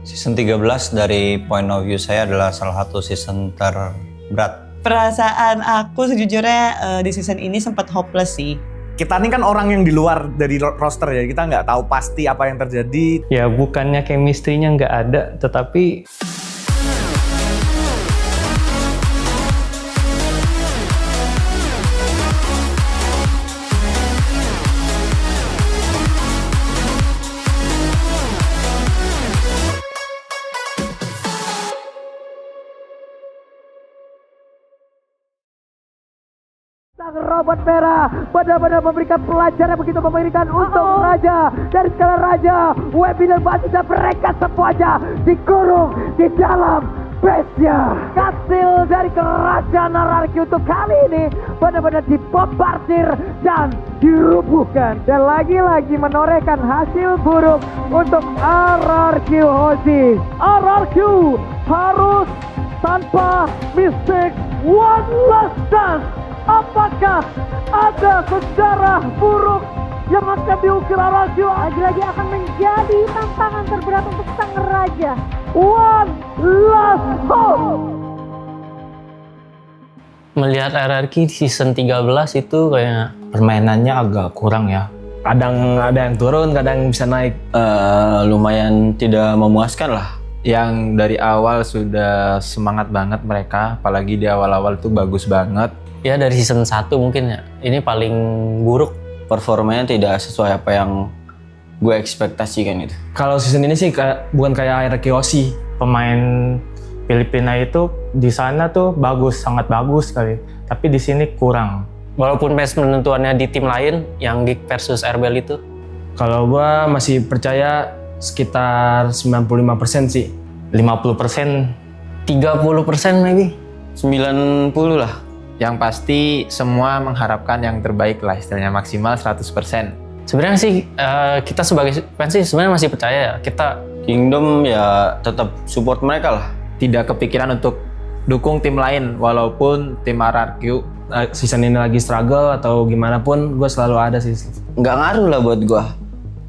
Season 13 dari point of view saya adalah salah satu season terberat. Perasaan aku sejujurnya di season ini sempat hopeless sih. Kita ini kan orang yang di luar dari roster ya, kita nggak tahu pasti apa yang terjadi. Ya bukannya chemistry-nya nggak ada, tetapi Sang robot merah benar-benar memberikan pelajaran begitu mengerikan untuk Raja. Dari segala Raja, webinar dan mereka semuanya dikurung di dalam base-nya. Hasil dari kerajaan anarki untuk kali ini benar-benar dibombardir dan dirubuhkan. Dan lagi-lagi menorehkan hasil buruk untuk RRQ Hozi. RRQ harus tanpa mistake one last dance. Apakah ada sejarah buruk yang akan diukir RRQ? Lagi-lagi akan menjadi tantangan terberat untuk sang raja. One last hope. Melihat RRQ di season 13 itu kayak permainannya agak kurang ya. Kadang ada yang turun, kadang bisa naik. Lumayan tidak memuaskan lah. Yang dari awal sudah semangat banget mereka, apalagi di awal-awal tuh bagus banget. Ya dari season 1 mungkin ya, ini paling buruk. Performanya tidak sesuai apa yang gue ekspektasikan itu. Kalau season ini sih bukan kayak RRQ Hozi. pemain Filipina itu di sana tuh bagus, sangat bagus sekali. Tapi di sini kurang. Walaupun match penentuannya di tim lain, yang Geek versus Airbel itu. Kalau gua masih percaya sekitar 95% sih. 50%, 30% maybe. 90 lah. Yang pasti semua mengharapkan yang terbaik lah, istilahnya maksimal 100%. Sebenarnya sih kita sebagai fans sih sebenarnya masih percaya ya. Kita Kingdom ya tetap support mereka lah. Tidak kepikiran untuk dukung tim lain, walaupun tim RRQ Season ini lagi struggle atau gimana pun, gue selalu ada sih. Nggak ngaruh lah buat gue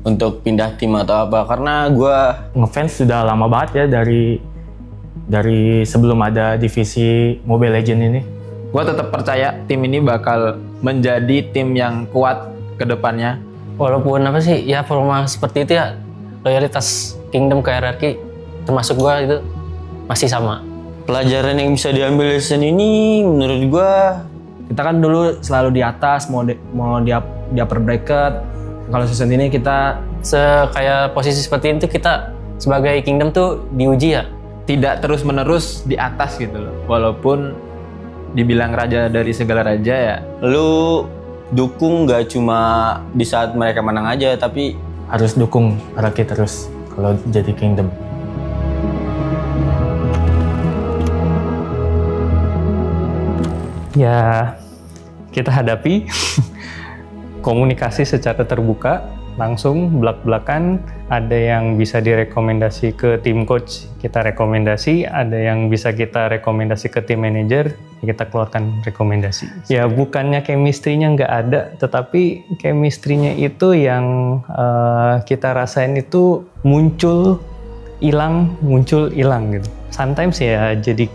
untuk pindah tim atau apa, karena gue Ngefans sudah lama banget ya dari sebelum ada divisi Mobile Legends ini. gue tetap percaya tim ini bakal menjadi tim yang kuat ke depannya. walaupun apa sih ya forma seperti itu ya, loyalitas Kingdom ke RRQ termasuk gua itu masih sama. pelajaran yang bisa diambil season ini menurut gue, Kita kan dulu selalu di atas, mau di upper bracket. Kalau season ini kita Kayak posisi seperti itu kita sebagai Kingdom tuh diuji ya. Tidak terus-menerus di atas gitu loh. Walaupun dibilang raja dari segala raja ya. lu dukung nggak cuma di saat mereka menang aja, tapi Harus dukung RRQ terus kalau jadi Kingdom. Ya, kita hadapi komunikasi secara terbuka, langsung belak-belakan. Ada yang bisa direkomendasi ke tim coach, kita rekomendasi. Ada yang bisa kita rekomendasi ke tim manager, kita keluarkan rekomendasi. Ya bukannya chemistry-nya nggak ada, tetapi chemistry-nya itu yang kita rasain itu muncul, hilang gitu. Sometimes ya jadi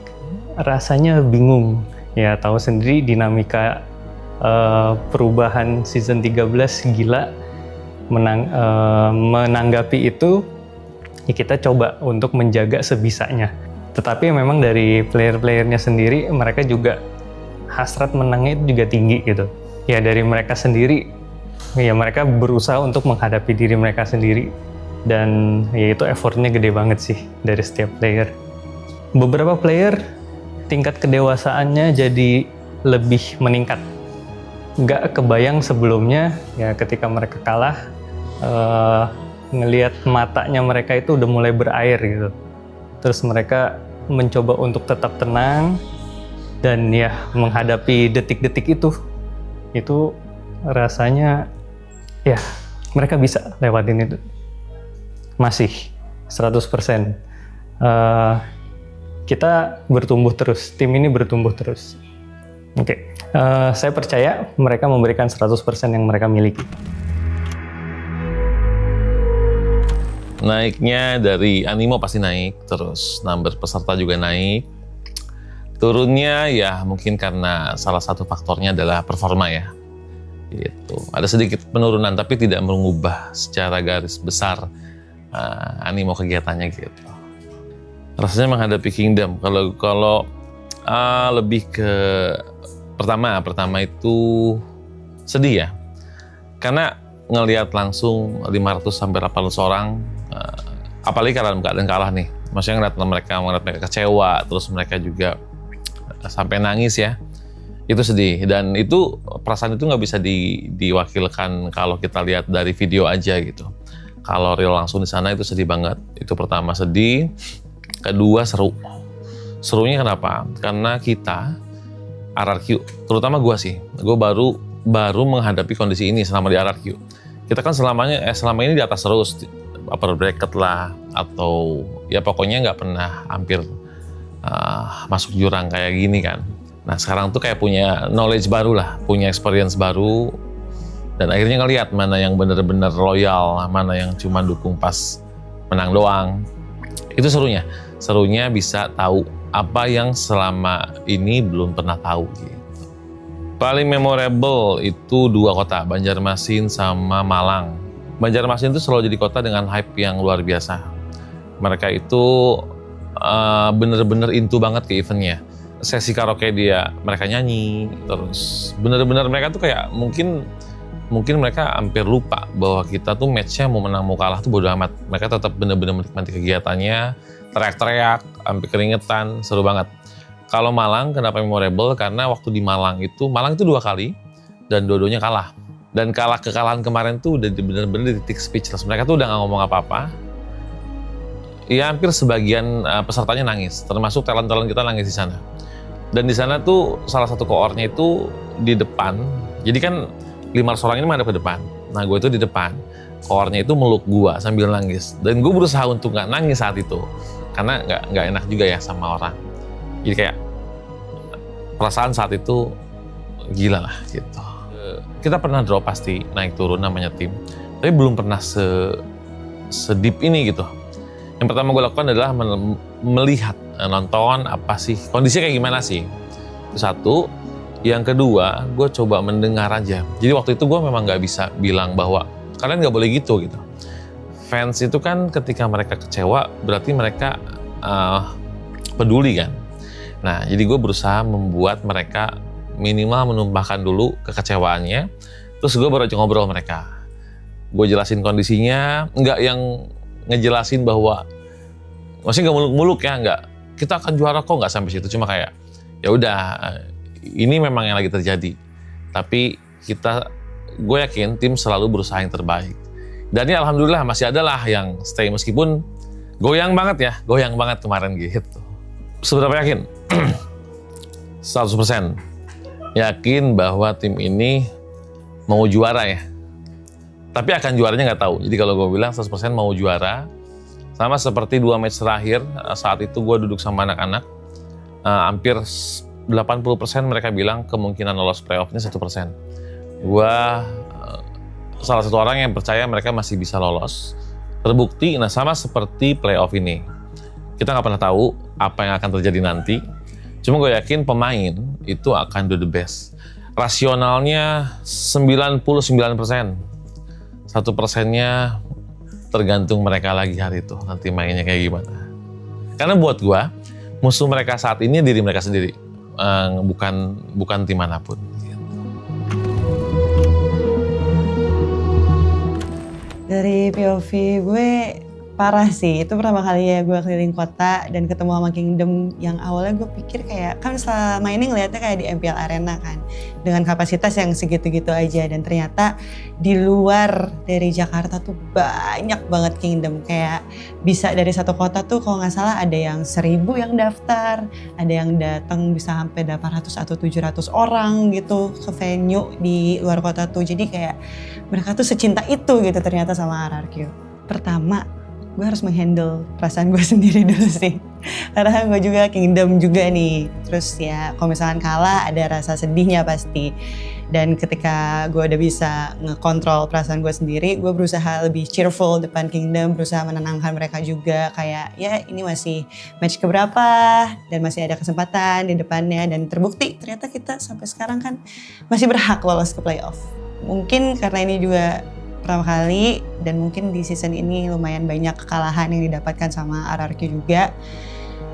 rasanya bingung. Ya tahu sendiri dinamika perubahan season 13 gila. Menanggapi itu ya kita coba untuk menjaga sebisanya. Tetapi memang dari player-playernya sendiri, mereka juga hasrat menangnya itu juga tinggi gitu. Ya dari mereka sendiri, ya mereka berusaha untuk menghadapi diri mereka sendiri. Dan ya itu effortnya gede banget sih dari setiap player. Beberapa player tingkat kedewasaannya jadi lebih meningkat. Nggak kebayang sebelumnya ya ketika mereka kalah, ngelihat matanya mereka itu udah mulai berair gitu. Terus mereka mencoba untuk tetap tenang dan ya menghadapi detik-detik itu rasanya ya mereka bisa lewatin itu. Masih 100%. Kita bertumbuh terus, tim ini bertumbuh terus. Oke. Saya percaya mereka memberikan 100% yang mereka miliki. Naiknya dari animo pasti naik, terus number peserta juga naik. Turunnya ya mungkin karena salah satu faktornya adalah performa ya. Gitu. Ada sedikit penurunan tapi tidak mengubah secara garis besar animo kegiatannya gitu. Rasanya menghadapi Kingdom kalau lebih ke pertama itu sedih ya. Karena ngelihat langsung 500 sampai 800 orang apalagi dalam keadaan kalah nih. Maksudnya ngeliat mereka kecewa, terus mereka juga sampai nangis ya. Itu sedih, dan itu perasaan itu nggak bisa diwakilkan kalau kita lihat dari video aja gitu. Kalau real langsung di sana itu sedih banget. Itu pertama sedih, kedua seru. Serunya kenapa? Karena kita RRQ, terutama gue sih, gue baru menghadapi kondisi ini selama di RRQ. Kita kan selama ini di atas terus, upper bracket lah, atau ya pokoknya nggak pernah hampir masuk jurang kayak gini kan. Nah sekarang tuh kayak punya knowledge baru lah, punya experience baru, dan akhirnya ngelihat mana yang bener-bener loyal, mana yang cuma dukung pas menang doang. Itu serunya bisa tahu apa yang selama ini belum pernah tahu gitu. Paling memorable itu 2 kota, Banjarmasin sama Malang. Banjarmasin itu selalu jadi kota dengan hype yang luar biasa. Mereka itu bener-bener into banget ke eventnya. Sesi karaoke mereka nyanyi, terus bener-bener mereka tuh kayak mungkin mereka hampir lupa bahwa kita tuh matchnya mau menang mau kalah tuh bodo amat. Mereka tetap bener-bener menikmati kegiatannya, teriak-teriak, sampai keringetan, seru banget. Kalau Malang kenapa memorable? Karena waktu di Malang itu 2 kali dan dua-duanya kalah. Dan kekalahan kemarin tuh udah bener-bener di titik speechless. Mereka tuh udah gak ngomong apa-apa. Ya hampir sebagian pesertanya nangis, termasuk talent-talent kita nangis di sana. Dan di sana tuh salah satu koornya itu di depan. Jadi kan 500 orang ini menghadap ke depan. Nah gue itu di depan. Koornya itu meluk gue sambil nangis. Dan gue berusaha untuk nggak nangis saat itu. Karena nggak enak juga ya sama orang. Jadi kayak perasaan saat itu gila lah gitu. Kita pernah drop pasti, naik turun namanya tim. Tapi belum pernah sedip ini gitu. Yang pertama gue lakukan adalah melihat, nonton apa sih, kondisinya kayak gimana sih. Itu satu. Yang kedua, gue coba mendengar aja. Jadi waktu itu gue memang nggak bisa bilang bahwa kalian nggak boleh gitu. Fans itu kan ketika mereka kecewa, berarti mereka peduli kan. Nah, jadi gue berusaha membuat mereka minimal menumpahkan dulu kekecewaannya. Terus gue baru ngobrol mereka. Gue jelasin kondisinya, nggak yang ngejelasin bahwa maksudnya nggak muluk-muluk ya, nggak kita akan juara kok, nggak sampai situ, cuma kayak ya udah ini memang yang lagi terjadi, tapi gue yakin tim selalu berusaha yang terbaik, dan ya alhamdulillah masih ada lah yang stay meskipun goyang banget kemarin gitu. Seberapa yakin? 100% yakin bahwa tim ini mau juara ya. Tapi akan juaranya nggak tahu. Jadi kalau gue bilang 100% mau juara, sama seperti 2 match terakhir, saat itu gue duduk sama anak-anak, hampir 80% mereka bilang kemungkinan lolos playoff-nya 1%. Gue salah satu orang yang percaya mereka masih bisa lolos. Terbukti, nah sama seperti playoff ini. Kita nggak pernah tahu apa yang akan terjadi nanti. Cuma gue yakin pemain itu akan do the best. Rasionalnya 99%. 1%-nya tergantung mereka lagi hari itu, nanti mainnya kayak gimana. Karena buat gua, musuh mereka saat ini diri mereka sendiri, bukan tim manapun. Dari POV gue parah sih, itu pertama kali ya gue keliling kota dan ketemu sama Kingdom yang awalnya gue pikir kayak, kan selama ini ngeliatnya kayak di MPL Arena kan, dengan kapasitas yang segitu-gitu aja, dan ternyata di luar dari Jakarta tuh banyak banget Kingdom, kayak bisa dari satu kota tuh kalau nggak salah ada yang 1.000 yang daftar, ada yang datang bisa sampai 800 atau 700 orang gitu ke venue di luar kota tuh, jadi kayak mereka tuh secinta itu gitu ternyata sama RRQ. Pertama, gue harus menghandle perasaan gue sendiri dulu sih. Karena gue juga Kingdom juga nih. Terus ya kalau misalkan kalah ada rasa sedihnya pasti. Dan ketika gue udah bisa ngekontrol perasaan gue sendiri, gue berusaha lebih cheerful depan Kingdom, berusaha menenangkan mereka juga kayak ya ini masih match keberapa dan masih ada kesempatan di depannya, dan terbukti ternyata kita sampai sekarang kan masih berhak lolos ke playoff. Mungkin karena ini juga pertama kali dan mungkin di season ini lumayan banyak kekalahan yang didapatkan sama RRQ juga.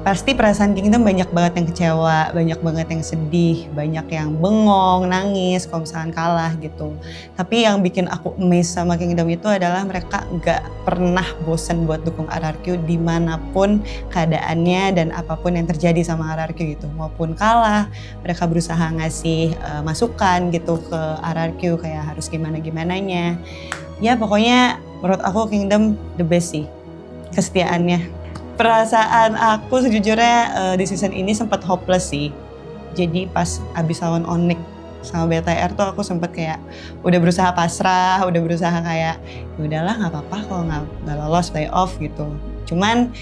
Pasti perasaan Kingdom banyak banget yang kecewa, banyak banget yang sedih, banyak yang bengong, nangis kalau misalkan kalah gitu. Tapi yang bikin aku amazed sama Kingdom itu adalah mereka gak pernah bosan buat dukung RRQ dimanapun keadaannya dan apapun yang terjadi sama RRQ gitu. Maupun kalah, mereka berusaha ngasih masukan gitu ke RRQ kayak harus gimana-gimananya. Ya pokoknya menurut aku Kingdom the best sih kesetiaannya. Perasaan aku sejujurnya di season ini sempat hopeless sih. Jadi pas abis lawan Onyx sama BTR tuh aku sempat kayak udah berusaha pasrah, udah berusaha kayak ya udahlah nggak apa-apa kalau nggak lolos playoff gitu. Cuman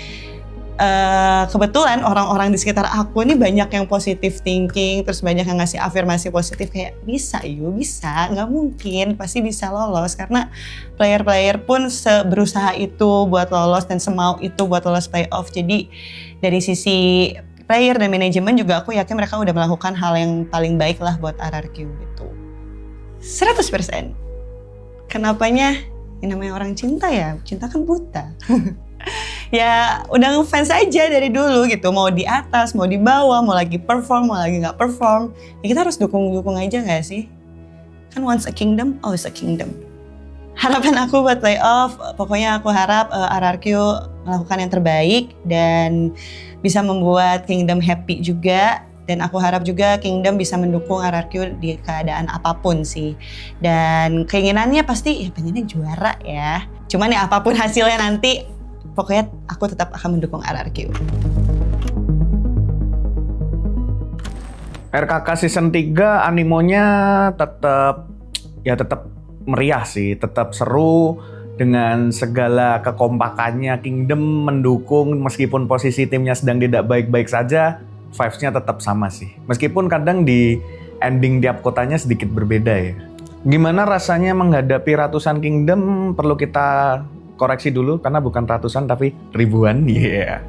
kebetulan orang-orang di sekitar aku ini banyak yang positive thinking, terus banyak yang ngasih afirmasi positif kayak bisa bisa, nggak mungkin, pasti bisa lolos karena player-player pun berusaha itu buat lolos dan semau itu buat lolos playoff. Jadi dari sisi player dan manajemen juga aku yakin mereka udah melakukan hal yang paling baik lah buat RRQ gitu. 100%. Kenapanya? Yang namanya orang cinta ya, cinta kan buta. Ya udah ngefans aja dari dulu gitu, mau di atas, mau di bawah, mau lagi perform, mau lagi gak perform, ya kita harus dukung-dukung aja gak sih? Kan once a kingdom, always a kingdom. Harapan aku buat playoff, pokoknya aku harap RRQ melakukan yang terbaik dan bisa membuat Kingdom happy juga. Dan aku harap juga Kingdom bisa mendukung RRQ di keadaan apapun sih. Dan keinginannya pasti ya pengennya juara ya. Cuman ya apapun hasilnya nanti, pokoknya aku tetap akan mendukung RRQ. RKK season 3 animonya tetap meriah sih, tetap seru dengan segala kekompakannya. Kingdom mendukung meskipun posisi timnya sedang tidak baik-baik saja, vibes-nya tetap sama sih. Meskipun kadang di ending tiap kotanya sedikit berbeda ya. Gimana rasanya menghadapi ratusan Kingdom? Perlu kita koreksi dulu karena bukan ratusan tapi ribuan. Iya.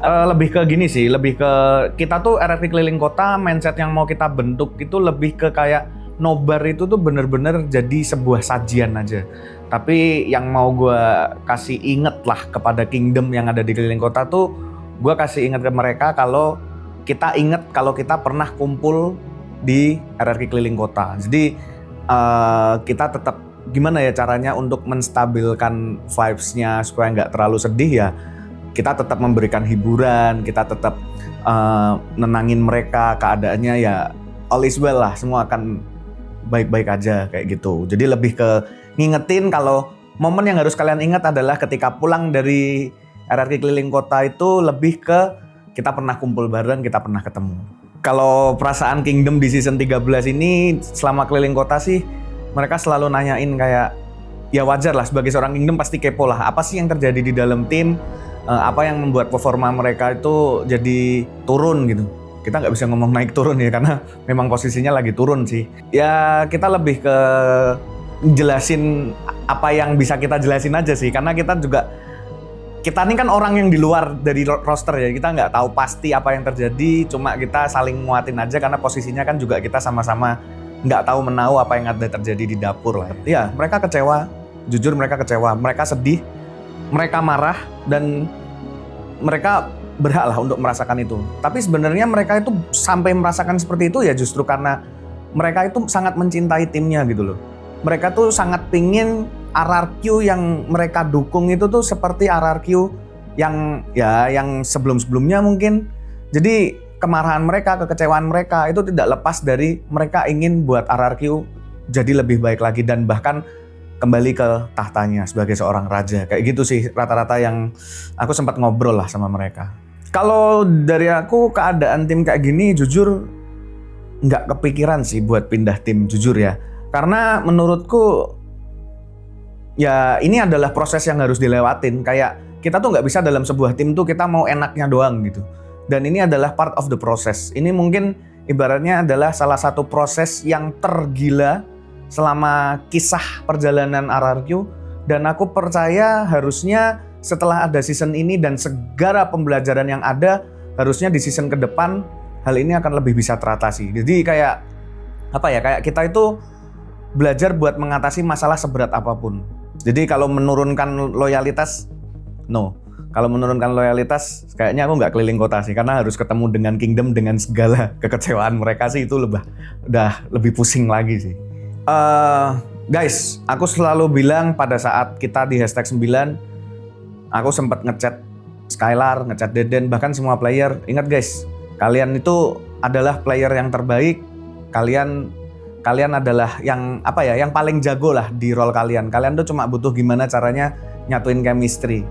Lebih ke gini sih, lebih ke kita tuh RRQ keliling kota, mindset yang mau kita bentuk itu lebih ke kayak nobar itu tuh bener-bener jadi sebuah sajian aja. Tapi yang mau gue kasih inget lah kepada Kingdom yang ada di keliling kota tuh, gue kasih inget ke mereka kalau kita inget kalau kita pernah kumpul di RRQ keliling kota. Jadi kita tetap gimana ya caranya untuk menstabilkan vibes-nya supaya nggak terlalu sedih ya. Kita tetap memberikan hiburan, kita tetap nenangin mereka, keadaannya ya all is well lah, semua akan baik-baik aja kayak gitu. Jadi lebih ke ngingetin kalau momen yang harus kalian ingat adalah ketika pulang dari RRQ keliling kota itu lebih ke kita pernah kumpul bareng, kita pernah ketemu. Kalau perasaan Kingdom di season 13 ini selama keliling kota sih mereka selalu nanyain kayak ya wajar lah sebagai seorang Kingdom pasti kepo lah apa sih yang terjadi di dalam tim, apa yang membuat performa mereka itu jadi turun gitu. Kita nggak bisa ngomong naik turun ya karena memang posisinya lagi turun sih. Ya kita lebih ke jelasin apa yang bisa kita jelasin aja sih karena kita ini kan orang yang di luar dari roster ya, kita nggak tahu pasti apa yang terjadi, cuma kita saling nguatin aja karena posisinya kan juga kita sama-sama nggak tahu menahu apa yang ada terjadi di dapur lah. Ya mereka kecewa, jujur mereka kecewa, mereka sedih, mereka marah dan mereka berhak lah untuk merasakan itu. Tapi sebenarnya mereka itu sampai merasakan seperti itu ya justru karena mereka itu sangat mencintai timnya gitu loh. Mereka tuh sangat pingin RRQ yang mereka dukung itu tuh seperti RRQ yang sebelum-sebelumnya mungkin. Jadi kemarahan mereka, kekecewaan mereka itu tidak lepas dari mereka ingin buat RRQ jadi lebih baik lagi dan bahkan kembali ke tahtanya sebagai seorang raja. Kayak gitu sih rata-rata yang aku sempat ngobrol lah sama mereka. Kalau dari aku keadaan tim kayak gini jujur nggak kepikiran sih buat pindah tim jujur ya. Karena menurutku ya ini adalah proses yang harus dilewatin. Kayak kita tuh nggak bisa dalam sebuah tim tuh kita mau enaknya doang gitu. Dan ini adalah part of the process. Ini mungkin ibaratnya adalah salah satu proses yang tergila selama kisah perjalanan RRQ, dan aku percaya harusnya setelah ada season ini dan segala pembelajaran yang ada, harusnya di season ke depan hal ini akan lebih bisa teratasi. Jadi kayak kita itu belajar buat mengatasi masalah seberat apapun. Jadi kalau menurunkan loyalitas, kalau menurunkan loyalitas kayaknya aku nggak keliling kota sih, karena harus ketemu dengan Kingdom dengan segala kekecewaan mereka sih, itu udah lebih pusing lagi sih. Guys, aku selalu bilang pada saat kita di #9, aku sempat ngechat Skylar, ngechat Deden, bahkan semua player. Ingat guys, kalian itu adalah player yang terbaik. Kalian adalah yang paling jago lah di role kalian. Kalian tuh cuma butuh gimana caranya nyatuin chemistry.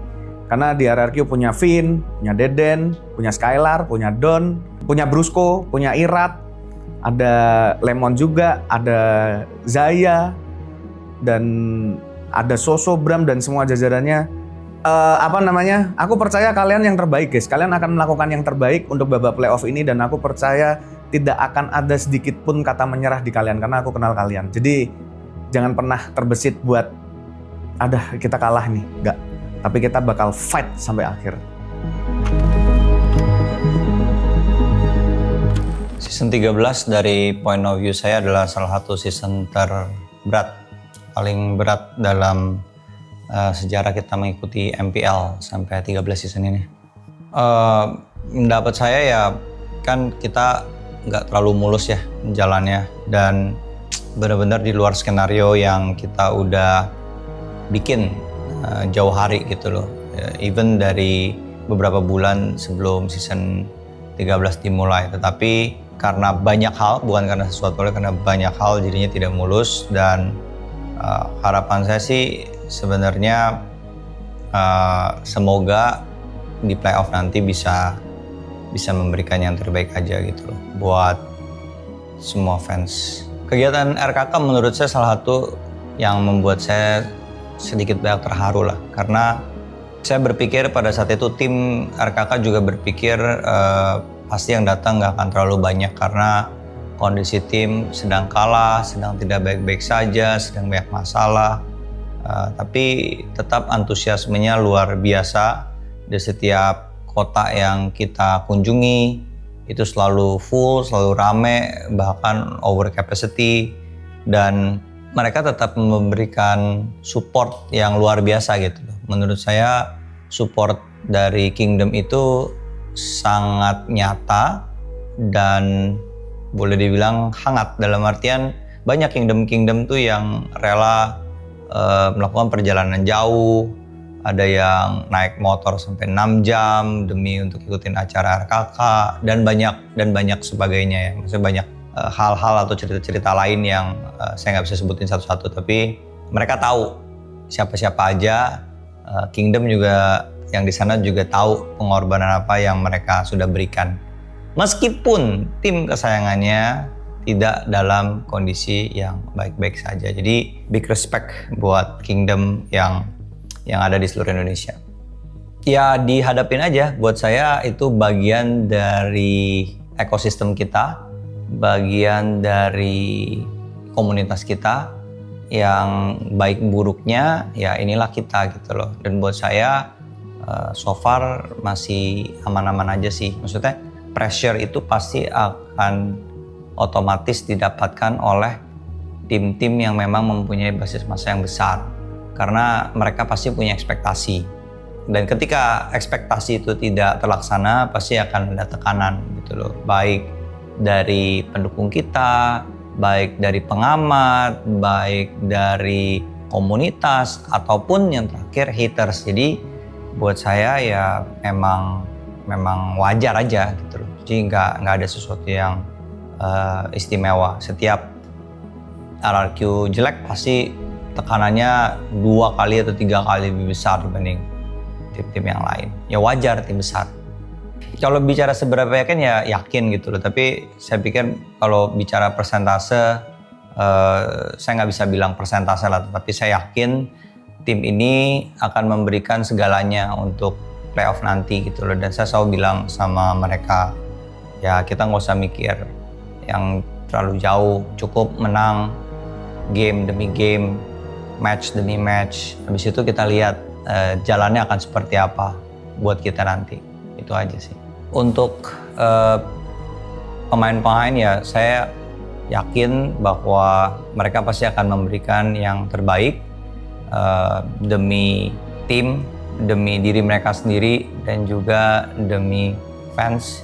Karena di RRQ punya Vin, punya Deden, punya Skylar, punya Don, punya Brusco, punya Irat, ada Lemon juga, ada Zaya, dan ada Soso, Bram, dan semua jajarannya. Aku percaya kalian yang terbaik guys. Kalian akan melakukan yang terbaik untuk babak playoff ini, dan aku percaya tidak akan ada sedikit pun kata menyerah di kalian, karena aku kenal kalian. Jadi jangan pernah terbesit buat kita kalah nih, enggak. Tapi kita bakal fight sampai akhir. Season 13 dari point of view saya adalah salah satu season terberat, paling berat dalam sejarah kita mengikuti MPL sampai 13 season ini. Mendapat saya ya, kan kita nggak terlalu mulus ya jalannya, dan benar-benar di luar skenario yang kita udah bikin jauh hari gitu loh. Even dari beberapa bulan sebelum season 13 dimulai, tetapi karena banyak hal, bukan karena sesuatu, karena banyak hal jadinya tidak mulus. Dan harapan saya sih sebenarnya semoga di playoff nanti bisa memberikan yang terbaik aja gitu loh buat semua fans. Kegiatan RKK menurut saya salah satu yang membuat saya sedikit banyak terharu lah, karena saya berpikir pada saat itu tim RKK juga berpikir pasti yang datang nggak akan terlalu banyak karena kondisi tim sedang kalah, sedang tidak baik-baik saja, sedang banyak masalah. Tapi tetap antusiasmenya luar biasa. Di setiap kota yang kita kunjungi itu selalu full, selalu rame, bahkan over capacity, dan mereka tetap memberikan support yang luar biasa gitu. Menurut saya support dari Kingdom itu sangat nyata dan boleh dibilang hangat, dalam artian banyak Kingdom tuh yang rela melakukan perjalanan jauh. Ada yang naik motor sampai 6 jam demi untuk ikutin acara RKK, dan banyak sebagainya ya. Maksudnya banyak hal-hal atau cerita-cerita lain yang saya nggak bisa sebutin satu-satu, tapi mereka tahu siapa-siapa aja. Kingdom juga yang di sana juga tahu pengorbanan apa yang mereka sudah berikan. Meskipun tim kesayangannya tidak dalam kondisi yang baik-baik saja. Jadi big respect buat Kingdom yang ada di seluruh Indonesia. Ya dihadapin aja, buat saya itu bagian dari ekosistem kita, bagian dari komunitas kita, yang baik buruknya ya inilah kita gitu loh. Dan buat saya so far masih aman-aman aja sih. Maksudnya pressure itu pasti akan otomatis didapatkan oleh tim-tim yang memang mempunyai basis massa yang besar. Karena mereka pasti punya ekspektasi, dan ketika ekspektasi itu tidak terlaksana pasti akan ada tekanan gitu loh, baik dari pendukung kita, baik dari pengamat, baik dari komunitas, ataupun yang terakhir haters. Jadi buat saya ya memang wajar aja gitu loh. Jadi nggak ada sesuatu yang istimewa. Setiap RRQ jelek pasti tekanannya 2 kali atau 3 kali lebih besar dibanding tim-tim yang lain. Ya wajar, tim besar. Kalau bicara seberapa yakin ya yakin gitu loh. Tapi saya pikir kalau bicara persentase, saya nggak bisa bilang persentase lah. Tapi saya yakin tim ini akan memberikan segalanya untuk playoff nanti gitu loh. Dan saya selalu bilang sama mereka, ya kita nggak usah mikir yang terlalu jauh, cukup menang game demi game, match demi match. Habis itu kita lihat jalannya akan seperti apa buat kita nanti. Itu aja sih. Untuk pemain-pemain ya saya yakin bahwa mereka pasti akan memberikan yang terbaik demi tim, demi diri mereka sendiri, dan juga demi fans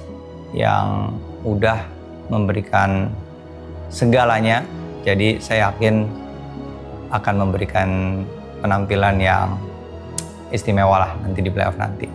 yang udah memberikan segalanya. Jadi saya yakin akan memberikan penampilan yang istimewa lah nanti di playoff nanti.